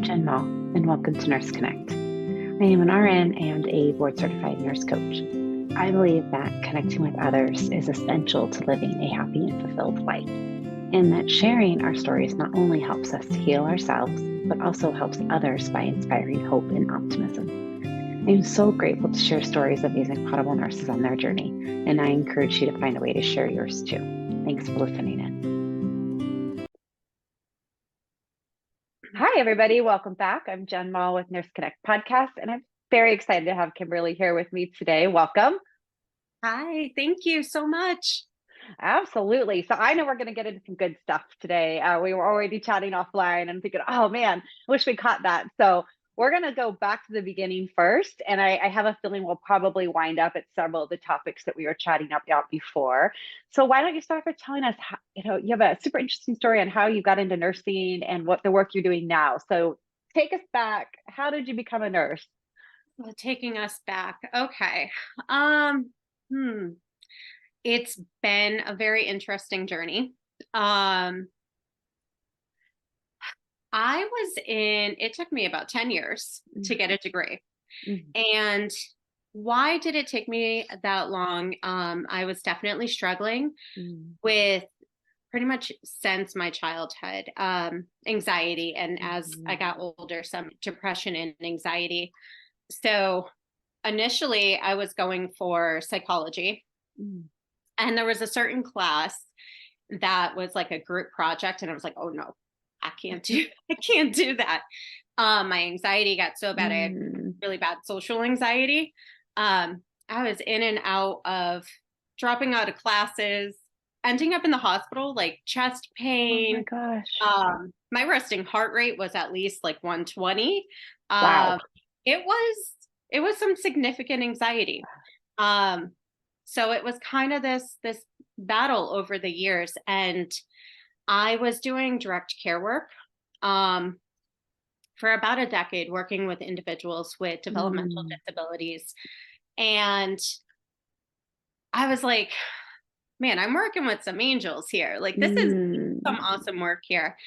Jen Mall, and welcome to Nurse Connect. I am an RN and a board certified nurse coach. I believe that connecting with others is essential to living a happy and fulfilled life, and that sharing our stories not only helps us to heal ourselves, but also helps others by inspiring hope and optimism. I am so grateful to share stories of these incredible nurses on their journey, and I encourage you to find a way to share yours too. Thanks for listening in. Hi, everybody. Welcome back. I'm Jen Mall with Nurse Connect Podcast, and I'm very excited to have Kimberly here with me today. Welcome. Hi, thank you so much. Absolutely. So I know we're going to get into some good stuff today. We were already chatting offline and thinking, oh man, wish we caught that. So we're going to go back to the beginning first. And I have a feeling we'll probably wind up at several of the topics that we were chatting about before. So why don't you start by telling us, how, you have a super interesting story on how you got into nursing and what the work you're doing now. So take us back. How did you become a nurse? Well, taking us back. Okay. Um, it's been a very interesting journey. It took me about 10 years to get a degree. Mm-hmm. And why did it take me that long? I was definitely struggling with pretty much since my childhood, anxiety. And as I got older, some depression and anxiety. So initially I was going for psychology, and there was a certain class that was like a group project, and I was like, oh no, I can't do that. My anxiety got so bad. I had really bad social anxiety. I was in and out of dropping out of classes, ending up in the hospital, like chest pain. Oh my gosh. My resting heart rate was at least like 120. Wow. It was some significant anxiety. So it was kind of this battle over the years, and I was doing direct care work for about a decade, working with individuals with developmental disabilities. And I was like, man, I'm working with some angels here. Like, this is some awesome work here.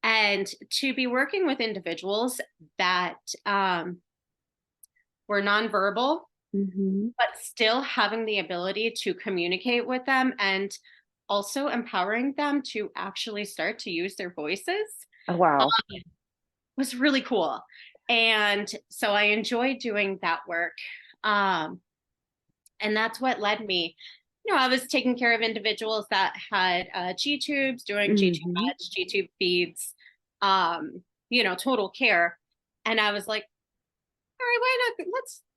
And to be working with individuals that were nonverbal, but still having the ability to communicate with them, and also empowering them to actually start to use their voices. Oh, wow. Was really cool. And so I enjoyed doing that work. And that's what led me, I was taking care of individuals that had G tubes, doing G tube meds, G tube feeds, total care. And I was like, all right, why not?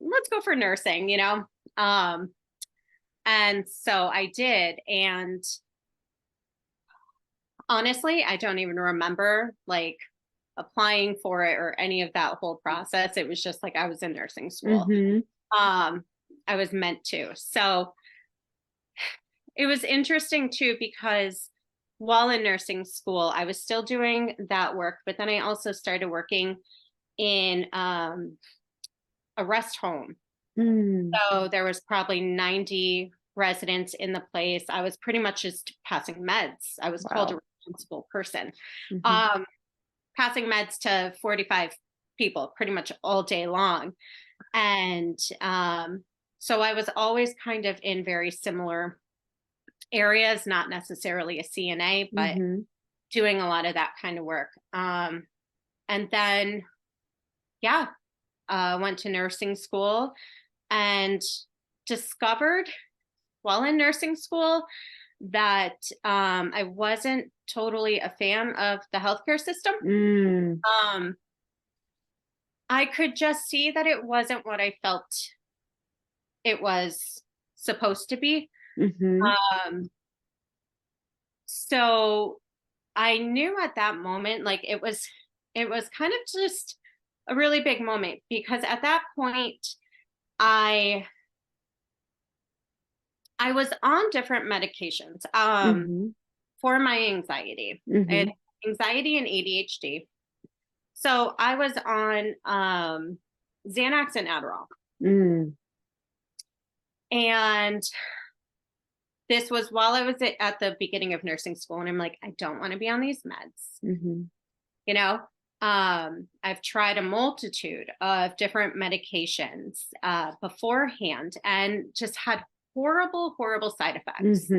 Let's go for nursing, and so I did. And honestly, I don't even remember like applying for it or any of that whole process. It was just like I was in nursing school. I was meant to. So it was interesting too, because while in nursing school, I was still doing that work, but then I also started working in a rest home. So there was probably 90 residents in the place. I was pretty much just passing meds. I was called a responsible person. Passing meds to 45 people pretty much all day long. And so I was always kind of in very similar areas, not necessarily a CNA, but doing a lot of that kind of work. And then, went to nursing school and discovered while in nursing school that I wasn't totally a fan of the healthcare system. I could just see that it wasn't what I felt it was supposed to be. So I knew at that moment, like it was kind of just a really big moment, because at that point I was on different medications for my anxiety. I had anxiety and ADHD. So I was on Xanax and Adderall. And this was while I was at the beginning of nursing school, and I'm like, I don't want to be on these meds. I've tried a multitude of different medications beforehand and just had horrible, horrible side effects.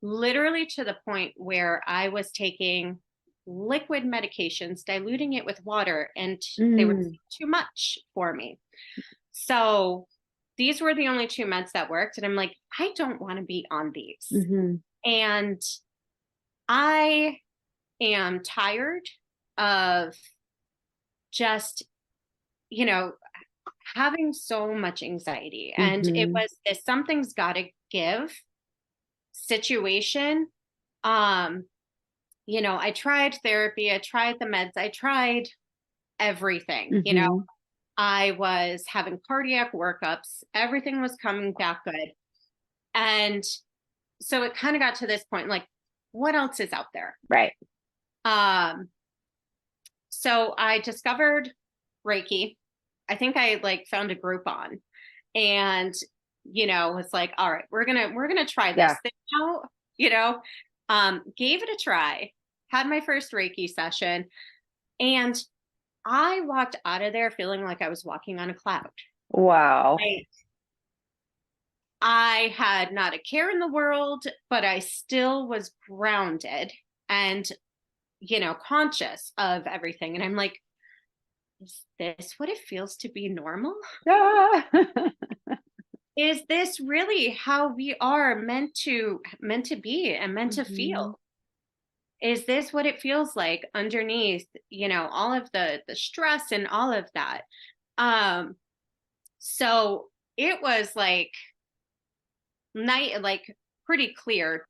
Literally to the point where I was taking liquid medications, diluting it with water, and they were too much for me. So these were the only 2 meds that worked. And I'm like, I don't want to be on these. And I am tired of just, having so much anxiety. And it was this something's got to give situation. I tried therapy, I tried the meds, I tried everything. I was having cardiac workups, everything was coming back good. And so it kind of got to this point, like, what else is out there? Right. So I discovered Reiki. I think I found a group on, and it's like, all right, we're gonna try this thing out. Gave it a try, had my first Reiki session, and I walked out of there feeling like I was walking on a cloud. Wow. I had not a care in the world, but I still was grounded and, conscious of everything. And I'm like, is this what it feels to be normal? Is this really how we are meant to be and meant to feel? Is this what it feels like underneath, all of the stress and all of that? So it was pretty clear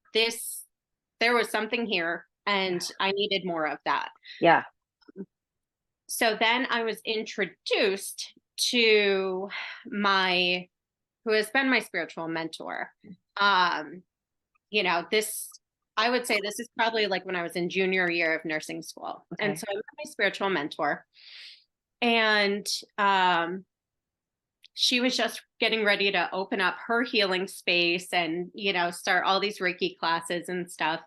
there was something here and I needed more of that. Yeah. So then I was introduced to who has been my spiritual mentor. I would say this is probably when I was in junior year of nursing school. Okay. And so I met my spiritual mentor, and she was just getting ready to open up her healing space and, start all these Reiki classes and stuff.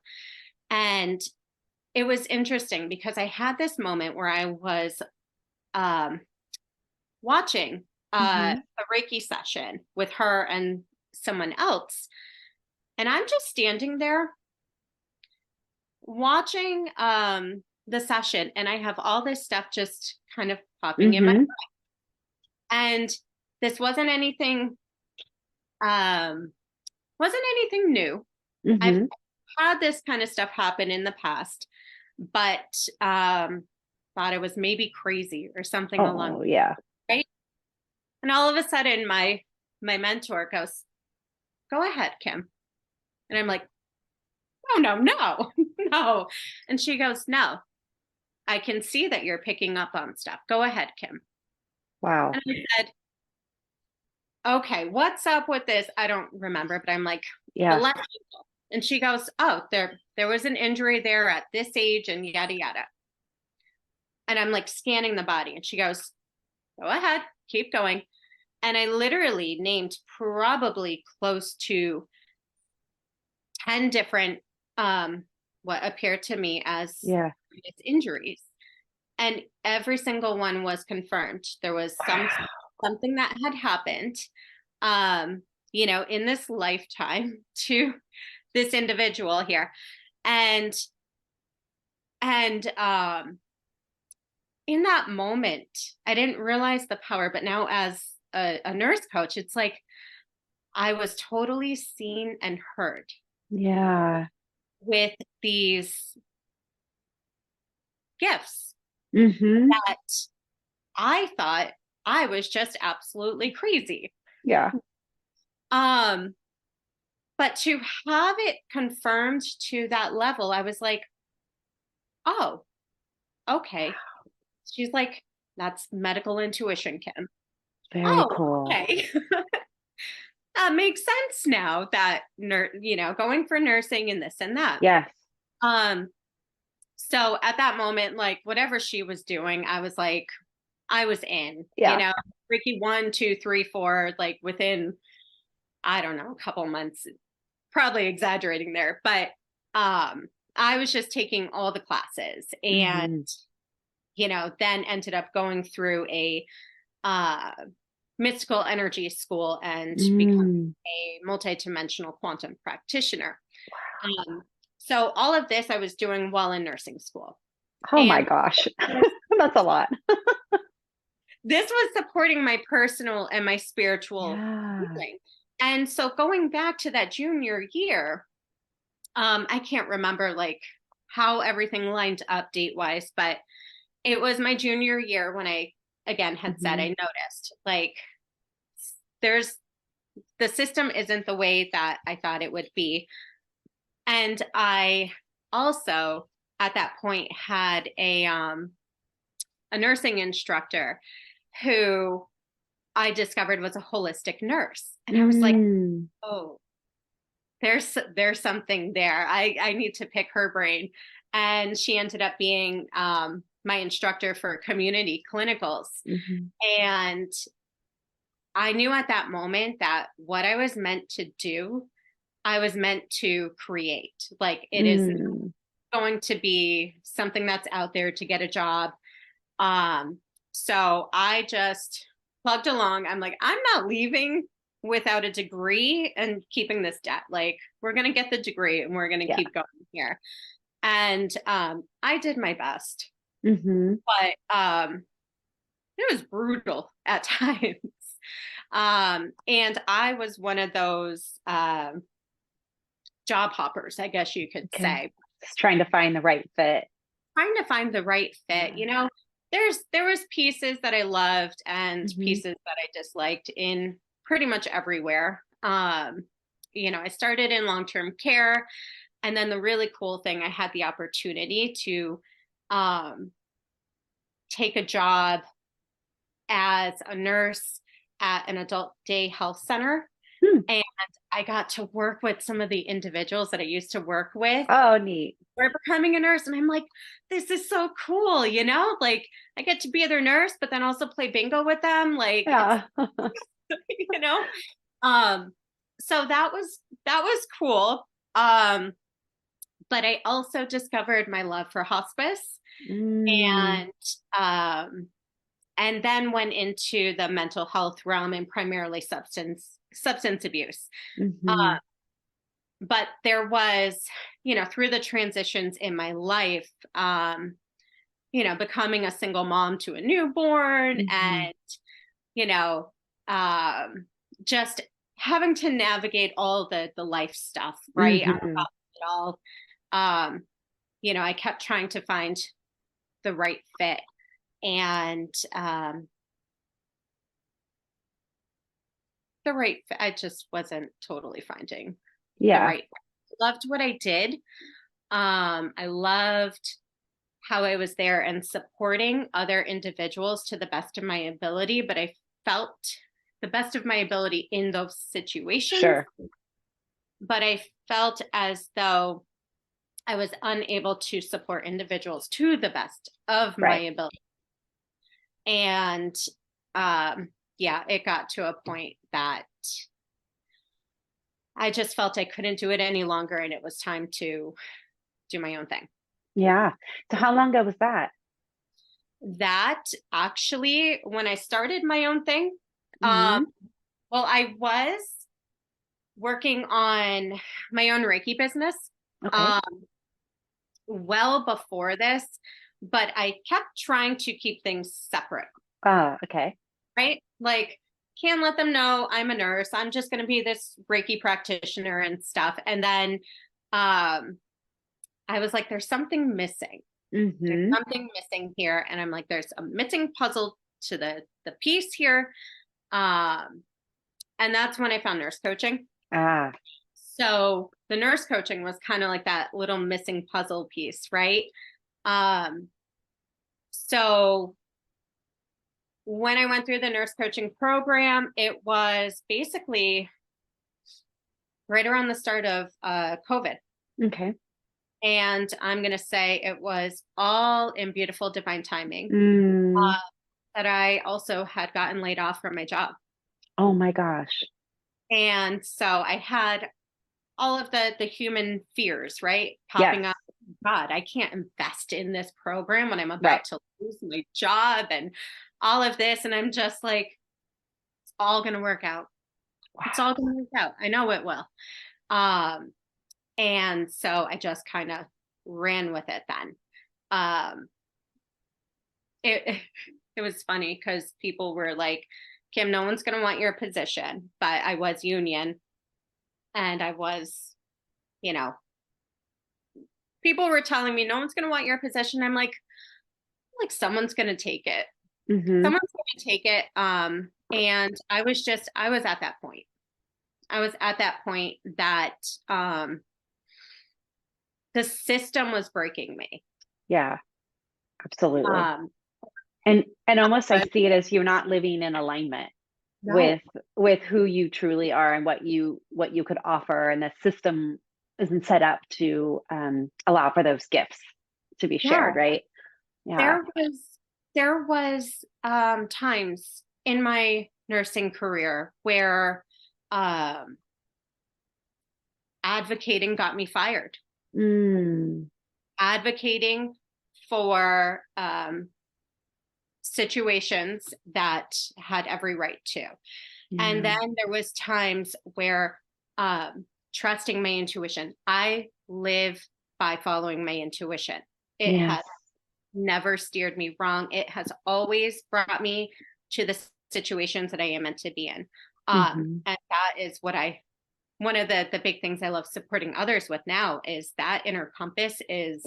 And it was interesting because I had this moment where I was watching a Reiki session with her and someone else. And I'm just standing there watching the session, and I have all this stuff just kind of popping in my mind. And this wasn't anything new. I've had this kind of stuff happen in the past, but thought it was maybe crazy or something along. Yeah. Right. And all of a sudden my mentor goes, "Go ahead, Kim." And I'm like, no. And she goes, "No, I can see that you're picking up on stuff. Go ahead, Kim." Wow. And I said, "Okay, what's up with this?" I don't remember, but I'm like, yeah. And she goes, "Oh, there was an injury there at this age and yada, yada." And I'm scanning the body, and she goes, "Go ahead, keep going." And I literally named probably close to 10 different, what appeared to me as injuries. And every single one was confirmed. There was something that had happened, in this lifetime to this individual here. And in that moment, I didn't realize the power, but now as a nurse coach, it's like I was totally seen and heard. Yeah. With these gifts that I thought I was just absolutely crazy. Yeah. But to have it confirmed to that level, I was like, oh, okay. She's like, "That's medical intuition, Kim." Very cool. Okay. That makes sense now that going for nursing and this and that. Yes. So at that moment, whatever she was doing, I was in. Yeah. Reiki 1, 2, 3, 4, within, I don't know, a couple months, probably exaggerating there, but I was just taking all the classes, and then ended up going through a mystical energy school and becoming a multidimensional quantum practitioner. So all of this I was doing while in nursing school. Oh my gosh, that's a lot. This was supporting my personal and my spiritual healing. And so going back to that junior year, I can't remember like how everything lined up date wise, but it was my junior year when I again had said I noticed like the system isn't the way that I thought it would be. And I also at that point had a nursing instructor who I discovered was a holistic nurse. And I was like, oh, there's something there. I need to pick her brain. And she ended up being my instructor for community clinicals. And I knew at that moment that what I was meant to do, I was meant to create. Like it is going to be something that's out there to get a job. So I just plugged along. I'm like, I'm not leaving without a degree and keeping this debt. Like we're going to get the degree and we're going to keep going here. And I did my best, but it was brutal at times. And I was one of those job hoppers, I guess you could say. Just trying to find the right fit. There was pieces that I loved and pieces that I disliked in pretty much everywhere. I started in long-term care, and then the really cool thing, I had the opportunity to take a job as a nurse at an adult day health center. And I got to work with some of the individuals that I used to work with. Oh, neat. We're becoming a nurse. And I'm like, this is so cool. Like I get to be their nurse, but then also play bingo with them. Like, so that was cool. But I also discovered my love for hospice and then went into the mental health realm and primarily substance abuse. But there was, through the transitions in my life, becoming a single mom to a newborn and, just having to navigate all the life stuff, right? It all, I kept trying to find the right fit. And I just wasn't totally finding the right. I loved what I did. I loved how I was there and supporting other individuals to the best of my ability, but I felt the best of my ability in those situations. But I felt as though I was unable to support individuals to the best of my ability. And it got to a point that I just felt I couldn't do it any longer and it was time to do my own thing. Yeah. So how long ago was that? That actually, when I started my own thing, well, I was working on my own Reiki business well before this, but I kept trying to keep things separate. Okay. Right? Like, can't let them know I'm a nurse. I'm just going to be this Reiki practitioner and stuff. And then I was like, there's something missing. There's something missing here. And I'm like, there's a missing puzzle to the piece here. And that's when I found nurse coaching. So the nurse coaching was kind of like that little missing puzzle piece, right? So when I went through the nurse coaching program, it was basically right around the start of COVID. Okay. And I'm going to say it was all in beautiful divine timing that I also had gotten laid off from my job. Oh my gosh. And so I had all of the human fears, right? Popping up God, I can't invest in this program when I'm Right. about to lose my job and all of this. And I'm just like, it's all going to work out. It's Wow. all going to work out. I know it will. Um, and so I just kind of ran with it then. Um, it, it was funny because people were like, Kim, no one's going to want your position, but I was union and I was, you know, people were telling me no one's going to want your position. I'm like someone's going to take it. Mm-hmm. Someone's going to take it. And I was at that point. I was at that point that the system was breaking me. Yeah, absolutely. Um, And almost I but see it as you're not living in alignment no, with who you truly are and what you could offer, and the system isn't set up to allow for those gifts to be yeah, shared, right? Yeah. there was times in my nursing career where um, advocating got me fired. Mm, Advocating for situations that had every right to. And yeah. then there was times where trusting my intuition. I live by following my intuition. It Yes. has never steered me wrong. It has always brought me to the situations that I am meant to be in. Mm-hmm. And that is one of the big things I love supporting others with now is that inner compass Yes.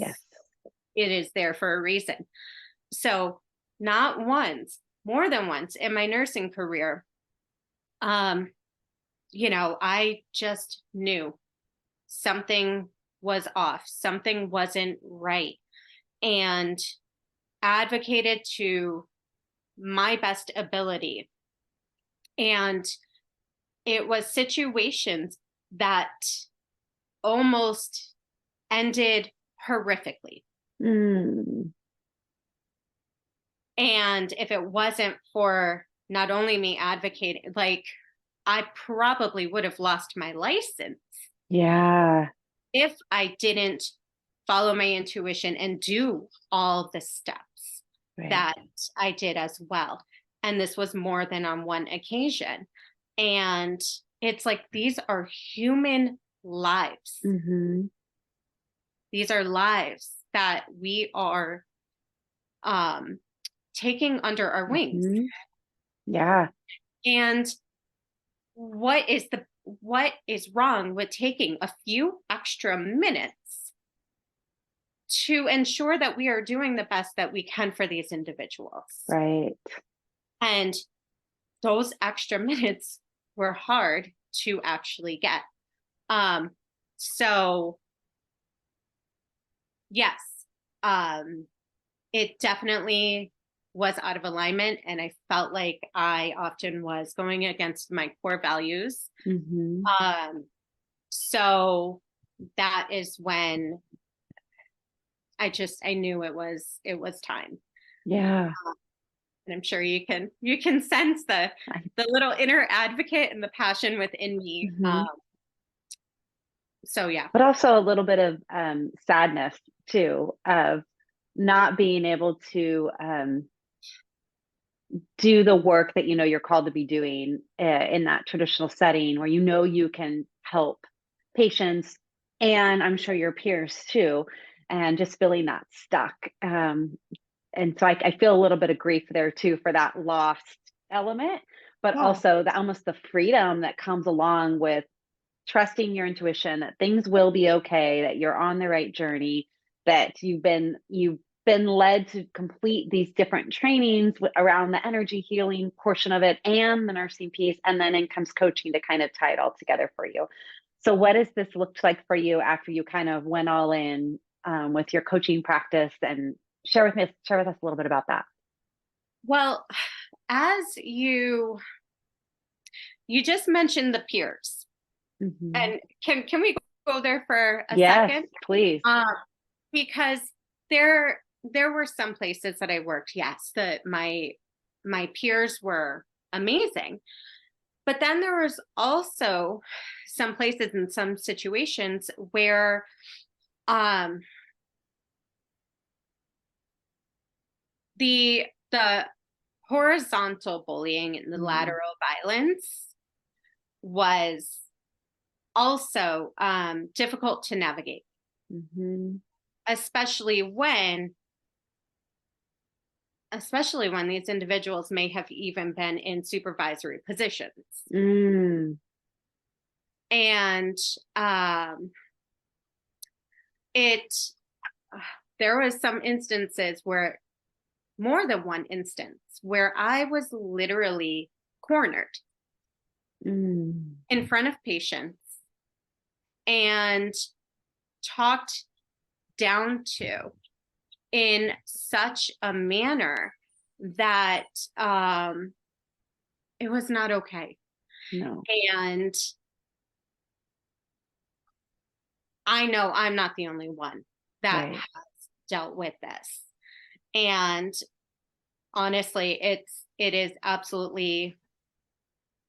it is there for a reason. So not once, more than once in my nursing career, I just knew something was off, something wasn't right, and advocated to my best ability. And it was situations that almost ended horrifically. Mm, And if it wasn't for not only me advocating, like I probably would have lost my license yeah. if I didn't follow my intuition and do all the steps Right. that I did as well. And this was more than on one occasion. And it's like these are human lives. Mm-hmm. These are lives that we are um, taking under our wings. Mm-hmm. Yeah. And what is wrong with taking a few extra minutes to ensure that we are doing the best that we can for these individuals? Right. And those extra minutes were hard to actually get. Um, so yes, um, it definitely was out of alignment, and I felt like I often was going against my core values. Mm-hmm. So that is when I knew it was time. Yeah. And I'm sure you can sense the little inner advocate and the passion within me. Mm-hmm. So yeah. But also a little bit of sadness too, of not being able to do the work that you know you're called to be doing in that traditional setting where you know you can help patients, and I'm sure your peers too, and just feeling that stuck. And so I feel a little bit of grief there too for that lost element, but Yeah. also the almost the freedom that comes along with trusting your intuition that things will be okay, that you're on the right journey, that you've been led to complete these different trainings around the energy healing portion of it and the nursing piece, and then in comes coaching to kind of tie it all together for you. So what does this look like for you after you kind of went all in with your coaching practice? And share with us a little bit about that. Well, as you just mentioned the peers, Mm-hmm. and can we go there for a Yes, second? please. Because there were some places that I worked, yes, that my peers were amazing. But then there was also some places and some situations where the horizontal bullying and the lateral violence was also difficult to navigate, especially when these individuals may have even been in supervisory positions. And there was some instances where, more than one instance, where I was literally cornered in front of patients and talked down to in such a manner that it was not okay. No. And I know I'm not the only one that has dealt with this. And honestly, it is absolutely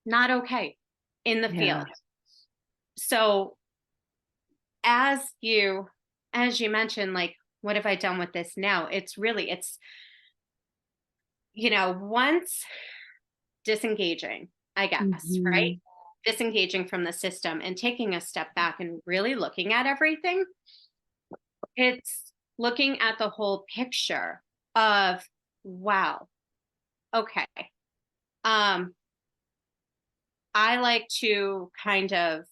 not okay in the field. So as you mentioned, like, what have I done with this now? It's once disengaging, I guess, right? Disengaging from the system and taking a step back and really looking at everything. It's looking at the whole picture of, wow, okay. I like to kind of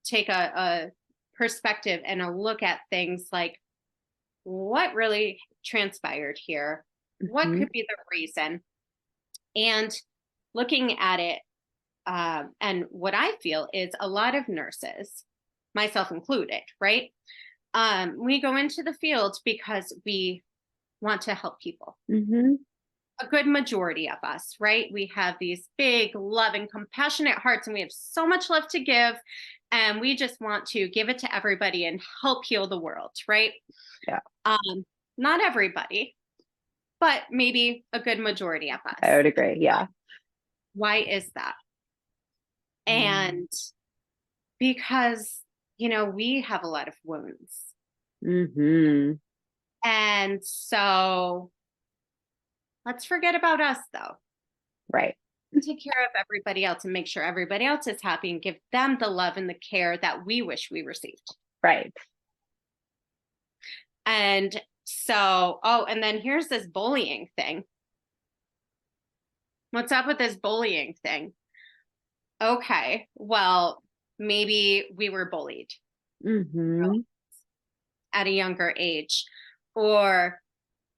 take a perspective and a look at things like, what really transpired here? What could be the reason? And looking at it, and what I feel is a lot of nurses, myself included, right? We go into the field because we want to help people. A good majority of us, right? We have these big, loving, compassionate hearts, and we have so much love to give. And we just want to give it to everybody and help heal the world, right? Yeah. Not everybody, but maybe a good majority of us. I would agree. Yeah. Why is that? And because, we have a lot of wounds. And so let's forget about us, though. Right. Take care of everybody else and make sure everybody else is happy and give them the love and the care that we wish we received. Right. And so, and then here's this bullying thing. What's up with this bullying thing? Okay, well, maybe we were bullied at a younger age, or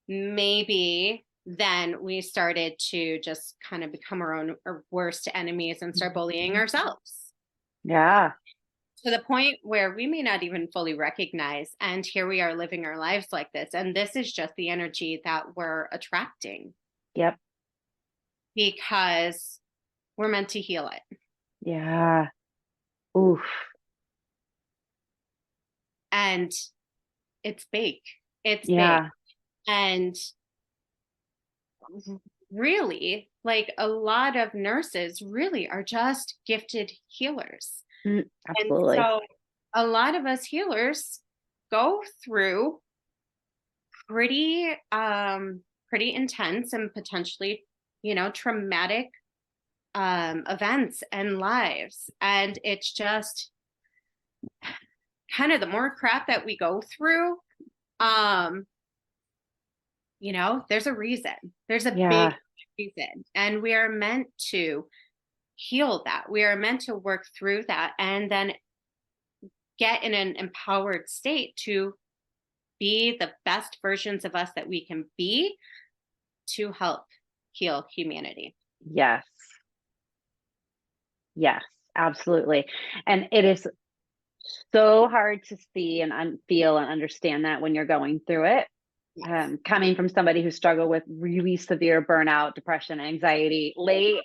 maybe then we started to just kind of become our own worst enemies and start bullying ourselves. Yeah. To the point where we may not even fully recognize, and here we are living our lives like this. And this is just the energy that we're attracting. Yep. Because we're meant to heal it. Yeah. Oof. And it's big. It's big. And really, like, a lot of nurses really are just gifted healers. Absolutely. And so a lot of us healers go through pretty intense and potentially, traumatic events and lives. And it's just kind of, the more crap that we go through, there's a reason. There's a big reason. And we are meant to heal that. We are meant to work through that and then get in an empowered state to be the best versions of us that we can be to help heal humanity. Yes. Yes, absolutely. And it is so hard to see and feel and understand that when you're going through it. Coming from somebody who struggled with really severe burnout, depression, anxiety, late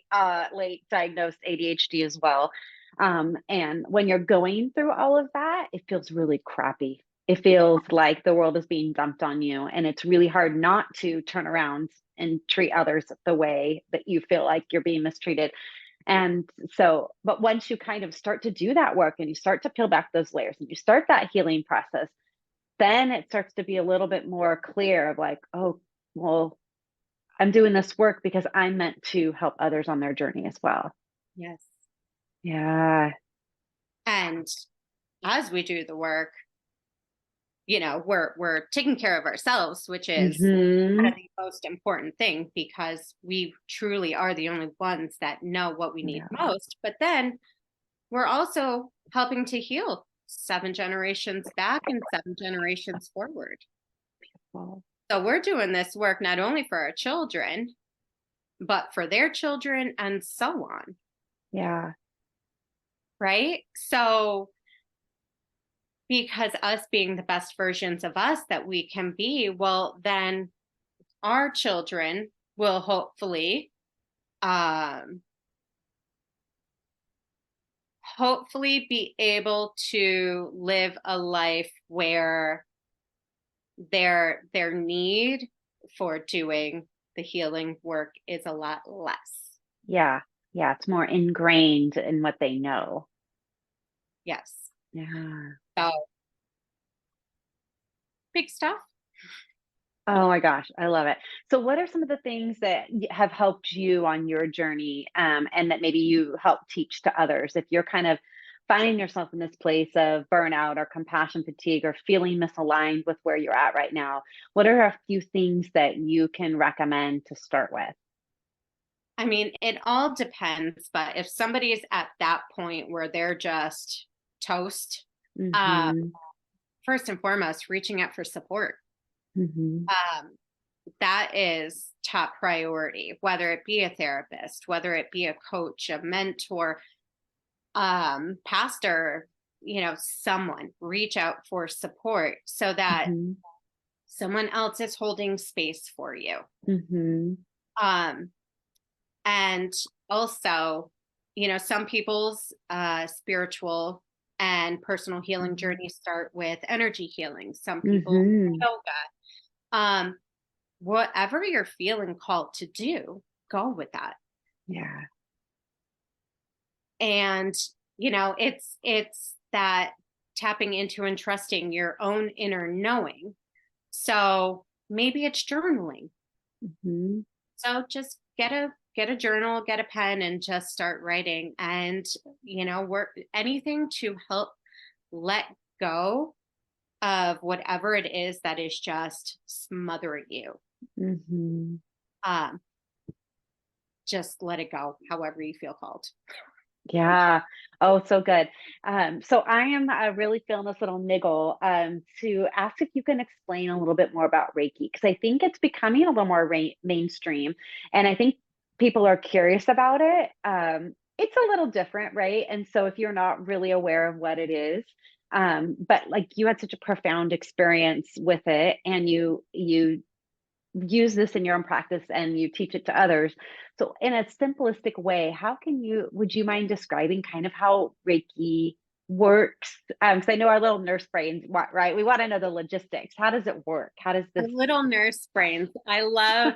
diagnosed ADHD as well. And when you're going through all of that, it feels really crappy. It feels like the world is being dumped on you. And it's really hard not to turn around and treat others the way that you feel like you're being mistreated. And so, but once you kind of start to do that work and you start to peel back those layers and you start that healing process, then it starts to be a little bit more clear of like, oh, well, I'm doing this work because I'm meant to help others on their journey as well. Yes. Yeah. And as we do the work, we're taking care of ourselves, which is kind Mm-hmm. of the most important thing, because we truly are the only ones that know what we need Yeah. most. But then we're also helping to heal 7 generations back and 7 generations forward. Well, So we're doing this work not only for our children, but for their children and so on. yeah. Right. So, because us being the best versions of us that we can be, well, then our children will um, hopefully be able to live a life where their need for doing the healing work is a lot less. Yeah. Yeah. It's more ingrained in what they know. Yes. Yeah. So big stuff. Oh my gosh, I love it. So, what are some of the things that have helped you on your journey, and that maybe you help teach to others? If you're kind of finding yourself in this place of burnout or compassion fatigue or feeling misaligned with where you're at right now, what are a few things that you can recommend to start with? I mean, it all depends, but if somebody is at that point where they're just toast, uh, Mm-hmm. first and foremost, reaching out for support. Mm-hmm. Um, that is top priority, whether it be a therapist, whether it be a coach, a mentor, pastor, someone. Reach out for support so that Mm-hmm. someone else is holding space for you. Mm-hmm. Um, and also, some people's spiritual and personal healing journeys start with energy healing. Some people Mm-hmm. yoga. Whatever you're feeling called to do, go with that. Yeah. And it's that tapping into and trusting your own inner knowing. So maybe it's journaling. Mm-hmm. So just get a journal, get a pen, and just start writing. And work anything to help let go of whatever it is that is just smothering you. Mm-hmm. Um, just let it go, however you feel called. Yeah. Oh, so good. So I am really feeling this little niggle to ask if you can explain a little bit more about Reiki, because I think it's becoming a little more mainstream, and I think people are curious about it. It's a little different, right? And so if you're not really aware of what it is, but like you had such a profound experience with it, and you use this in your own practice and you teach it to others. So, in a simplistic way, would you mind describing kind of how Reiki works? Because I know our little nurse brains, right? We want to know the logistics. How does it work? How does The this? little nurse brains. I love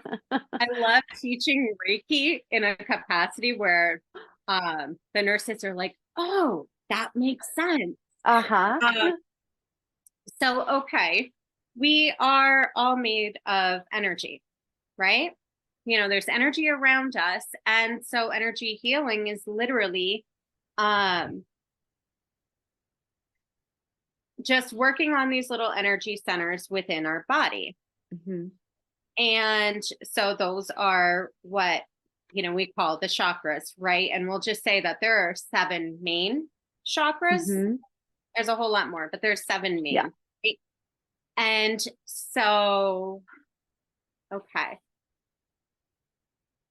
teaching Reiki in a capacity where the nurses are like, oh, that makes sense. Uh-huh. Uh, so, okay, we are all made of energy, right? There's energy around us. And so energy healing is literally um, just working on these little energy centers within our body. Hmm. And so those are what, we call the chakras, right? And we'll just say that there are 7 main chakras. Hmm. There's a whole lot more, but there's 7 Yeah. main. Right? And so, okay.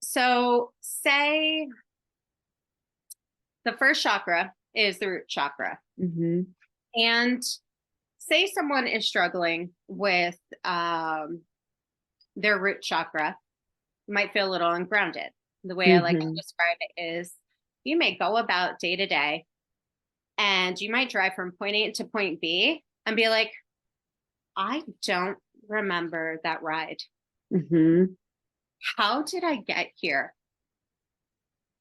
So say the first chakra is the root chakra. Hmm. And say someone is struggling with their root chakra, might feel a little ungrounded. The way I like to Hmm. describe it is you may go about day to day and you might drive from point A to point B and be like, I don't remember that ride. Hmm. How did I get here?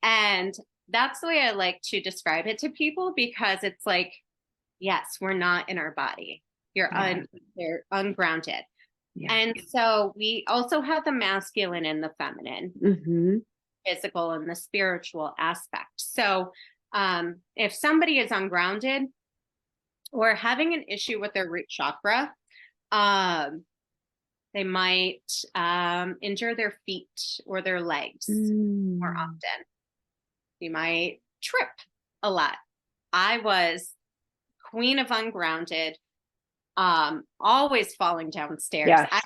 And that's the way I like to describe it to people, because it's like, yes, we're not in our body. Yeah. They're ungrounded. Yeah. And so we also have the masculine and the feminine, physical and the spiritual aspect. So if somebody is ungrounded or having an issue with their root chakra, they might injure their feet or their legs more often. You might trip a lot. I was queen of ungrounded, always falling downstairs. Yes. I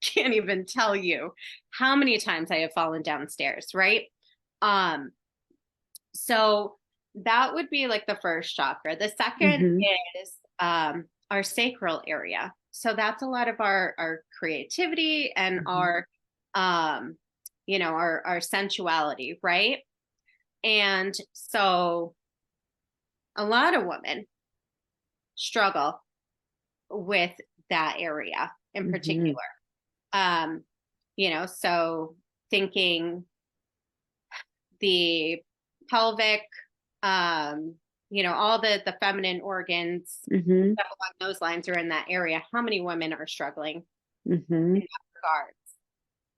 can't even tell you how many times I have fallen downstairs, right? So that would be like the first chakra. The second is our sacral area. So that's a lot of our creativity and our our sensuality, right? And so a lot of women struggle with that area in particular. So thinking the pelvic, all the feminine organs, stuff along those lines are in that area. How many women are struggling in that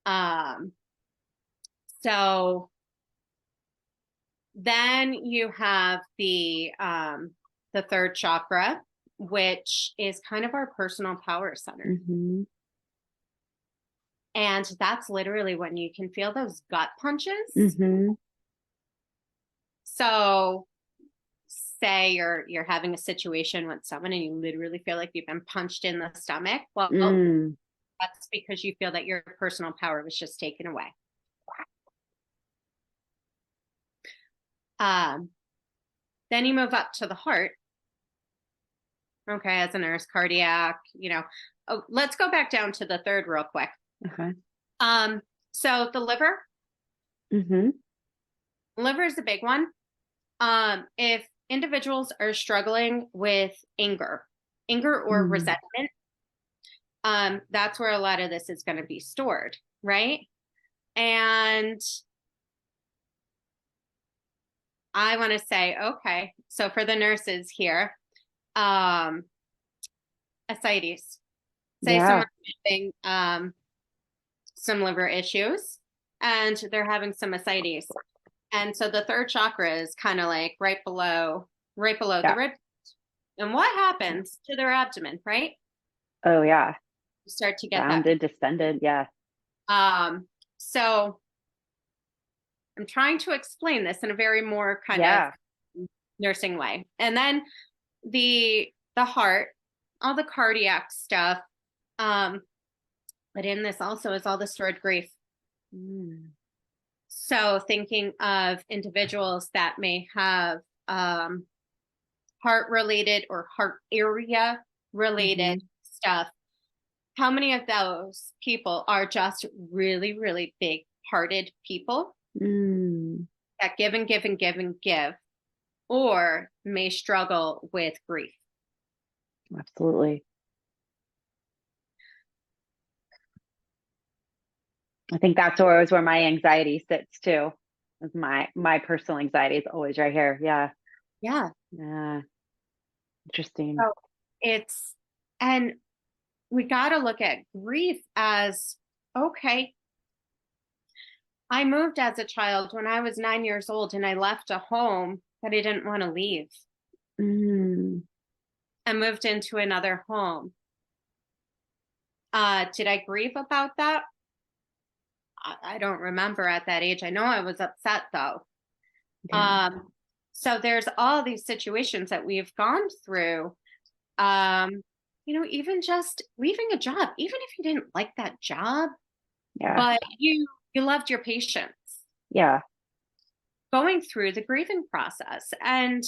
regards? So then you have the third chakra, which is kind of our personal power center. And that's literally when you can feel those gut punches. So say you're having a situation with someone and you literally feel like you've been punched in the stomach. Well, that's because you feel that your personal power was just taken away. Then you move up to the heart. Okay, as a nurse, cardiac, let's go back down to the third real quick. Okay. So the liver. Liver is a big one. If individuals are struggling with anger or resentment, that's where a lot of this is going to be stored, right? And I want to say, okay, so for the nurses here, ascites. Say someone's having some liver issues and they're having some ascites. And so the third chakra is kind of like right below the rib. And what happens to their abdomen, right? Oh yeah. You start to get rounded, distended. Yeah. So I'm trying to explain this in a very more kind of nursing way. And then the heart, all the cardiac stuff. But in this also is all the stored grief. So thinking of individuals that may have heart related or heart area related stuff. How many of those people are just really, really big hearted people that give and give and give and give, or may struggle with grief? Absolutely. I think that's always where my anxiety sits too. My personal anxiety is always right here. Yeah. Interesting. So and we got to look at grief as, okay, I moved as a child when I was 9 years old and I left a home that I didn't want to leave. I moved into another home. Did I grieve about that? I don't remember at that age. I know I was upset though. So there's all these situations that we've gone through. Even just leaving a job, even if you didn't like that job, but you loved your patients. Yeah. Going through the grieving process. And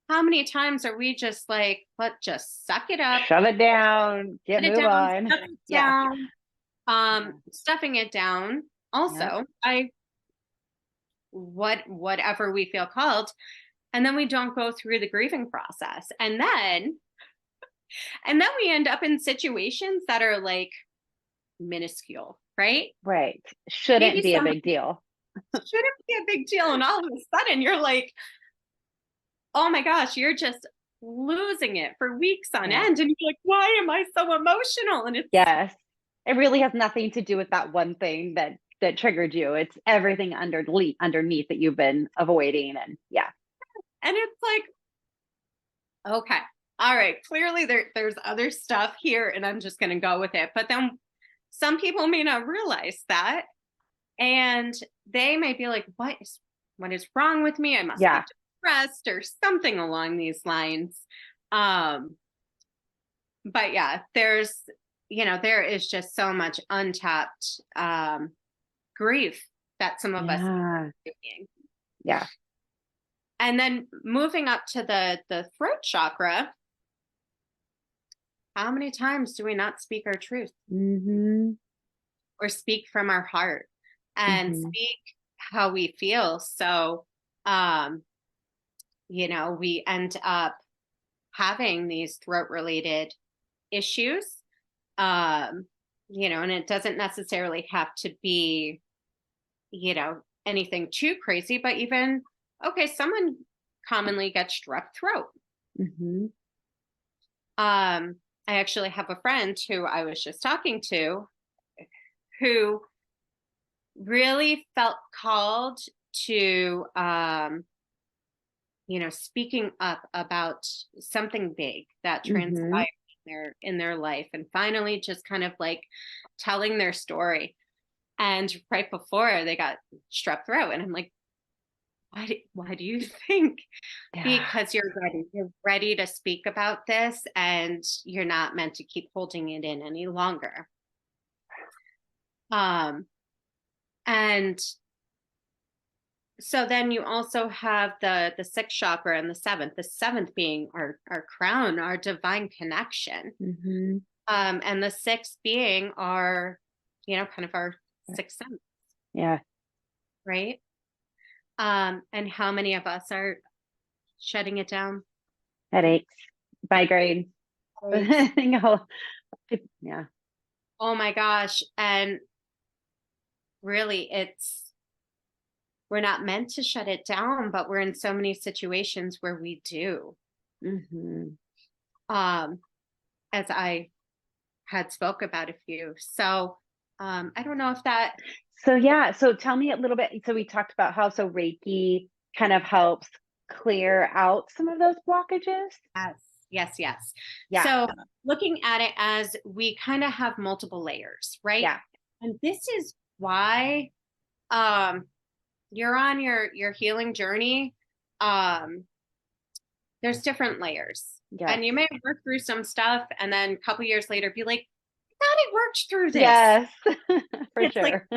how many times are we just like, let's just suck it up, shove it down, move on. Stuff it down, stuffing it down. Also, whatever we feel called, and then we don't go through the grieving process, and then we end up in situations that are like minuscule, right? Right. Shouldn't be a big deal. Shouldn't be a big deal, and all of a sudden you're like, oh my gosh, you're just losing it for weeks on Yeah. end. And you're like, why am I so emotional? And it's, Yes. It really has nothing to do with that one thing that triggered you. It's everything underneath that you've been avoiding. And yeah. and it's like, okay, all right, clearly there's other stuff here and I'm just going to go with it. But then some people may not realize that. And they may be like, what is wrong with me? I must be Yeah. depressed or something along these lines. Um, but yeah, there is just so much untapped grief that some of us are doing. Yeah. And then moving up to the throat chakra, how many times do we not speak our truth or speak from our heart and speak how we feel? So, we end up having these throat related issues. And it doesn't necessarily have to be, anything too crazy, but even, okay, someone commonly gets strep throat. I actually have a friend who I was just talking to who really felt called to, speaking up about something big that transpired in their life, and finally just kind of like telling their story. And right before they got strep throat, and I'm like, why do you think? Because you're ready to speak about this, and you're not meant to keep holding it in any longer. And so then you also have the sixth chakra and the seventh being our crown, our divine connection. And the sixth being our, kind of our sixth sense. Yeah. Right. And how many of us are shutting it down? Headaches, migraine. Yeah. Oh my gosh. And really, we're not meant to shut it down, but we're in so many situations where we do. As I had spoke about a few. So I don't know if that. So yeah. So tell me a little bit. So we talked about how Reiki kind of helps clear out some of those blockages. Yes. Yeah. So looking at it as we kind of have multiple layers, right? Yeah. And this is why you're on your healing journey. There's different layers. Yes. And you may work through some stuff and then a couple years later be like, I thought I worked through this. Yes, for it's sure.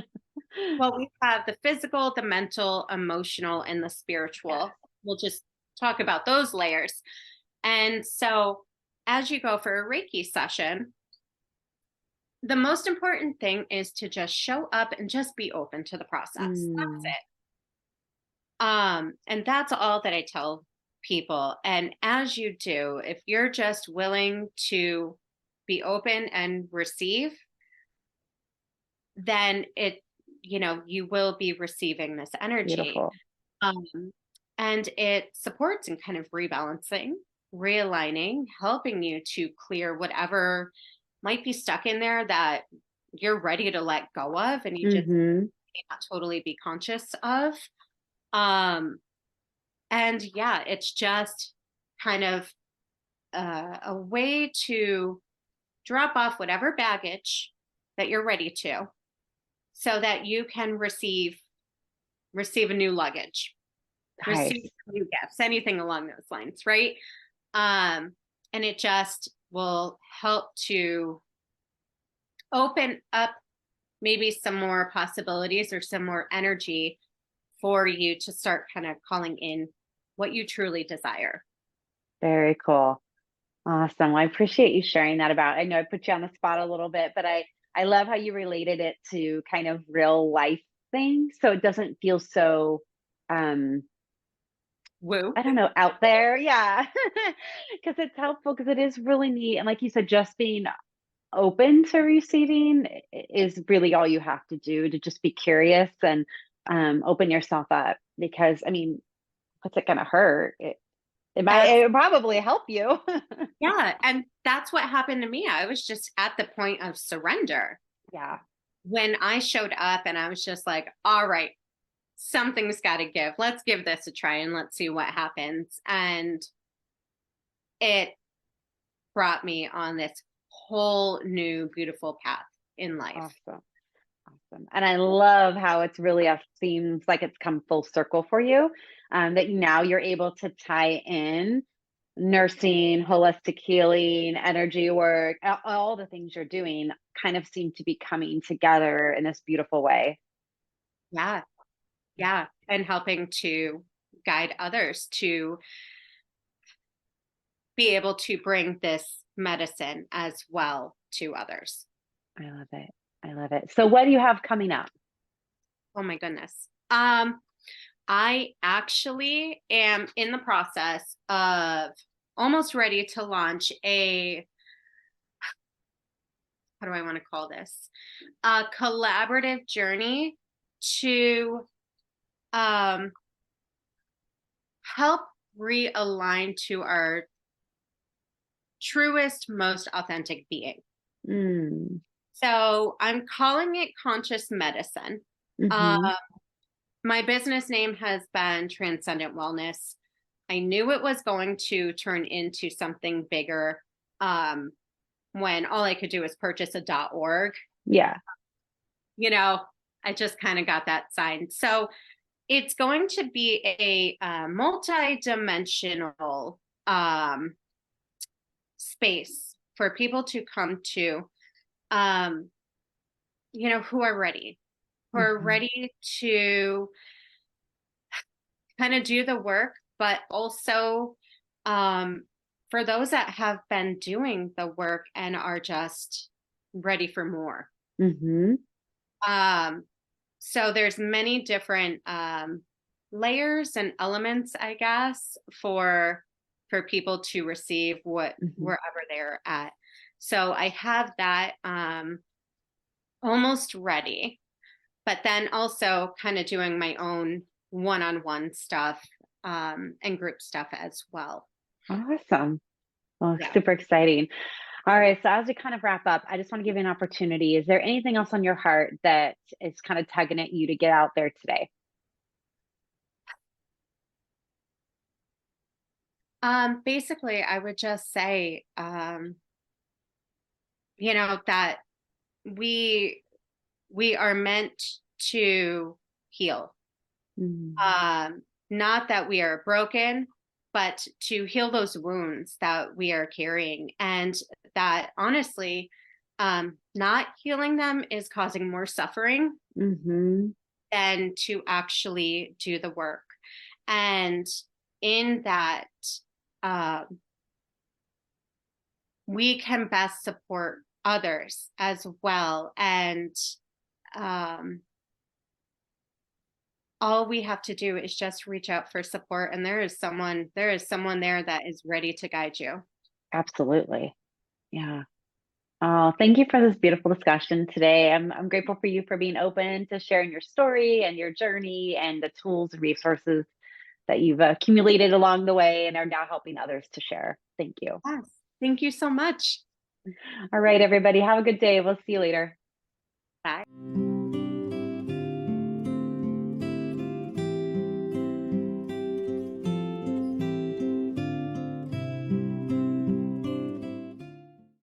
Well, we have the physical, the mental, emotional, and the spiritual. Yes. We'll just talk about those layers. And so as you go for a Reiki session, the most important thing is to just show up and just be open to the process. That's it. And that's all that I tell people. And as you do, if you're just willing to be open and receive, then you will be receiving this energy. Beautiful. And it supports in kind of rebalancing, realigning, helping you to clear whatever might be stuck in there that you're ready to let go of, and you just may not totally be conscious of. And yeah, it's just kind of a way to drop off whatever baggage that you're ready to, so that you can receive a new luggage, receive new gifts, anything along those lines, right? And it just will help to open up maybe some more possibilities or some more energy for you to start kind of calling in what you truly desire. Very cool. Awesome. Well, I appreciate you sharing that I know I put you on the spot a little bit, but I love how you related it to kind of real life things. So it doesn't feel so, woo, I don't know, out there. Yeah. Because it's helpful, because it is really neat. And like you said, just being open to receiving is really all you have to do, to just be curious and open yourself up. Because I mean, what's it going to hurt? That's, it would probably help you. yeah. And that's what happened to me. I was just at the point of surrender Yeah. when I showed up, and I was just like, all right, something's got to give. Let's give this a try and let's see what happens. And it brought me on this whole new beautiful path in life. Awesome. Awesome. And I love how it's really seems like it's come full circle for you, that now you're able to tie in nursing, holistic healing, energy work, all the things you're doing kind of seem to be coming together in this beautiful way. Yeah. Yeah. And helping to guide others to be able to bring this medicine as well to others. I love it. I love it. So what do you have coming up? Oh my goodness. I actually am in the process of almost ready to launch how do I want to call this? A collaborative journey to help realign to our truest, most authentic being. Mm. So I'm calling it conscious medicine. Mm-hmm. My business name has been Transcendent Wellness. I knew it was going to turn into something bigger when all I could do was purchase a .org. Yeah. I just kind of got that signed. So it's going to be a multi-dimensional space for people to come to, who are ready, to kind of do the work, but also for those that have been doing the work and are just ready for more. Mm-hmm. So there's many different layers and elements, I guess, for people to receive wherever they're at. So I have that almost ready, but then also kind of doing my own one-on-one stuff and group stuff as well. Awesome. Well, Yeah. super exciting. All right. So as we kind of wrap up, I just want to give you an opportunity. Is there anything else on your heart that is kind of tugging at you to get out there today? Basically, I would just say, that we are meant to heal. Not that we are broken, but to heal those wounds that we are carrying, and that honestly, not healing them is causing more suffering than to actually do the work. And in that, we can best support others as well. And all we have to do is just reach out for support, and there is someone there that is ready to guide you. Absolutely. Yeah. Oh, thank you for this beautiful discussion today. I'm grateful for you for being open to sharing your story and your journey and the tools and resources that you've accumulated along the way and are now helping others to share. Thank you. Yes. Thank you so much. All right, everybody. Have a good day. We'll see you later. Bye.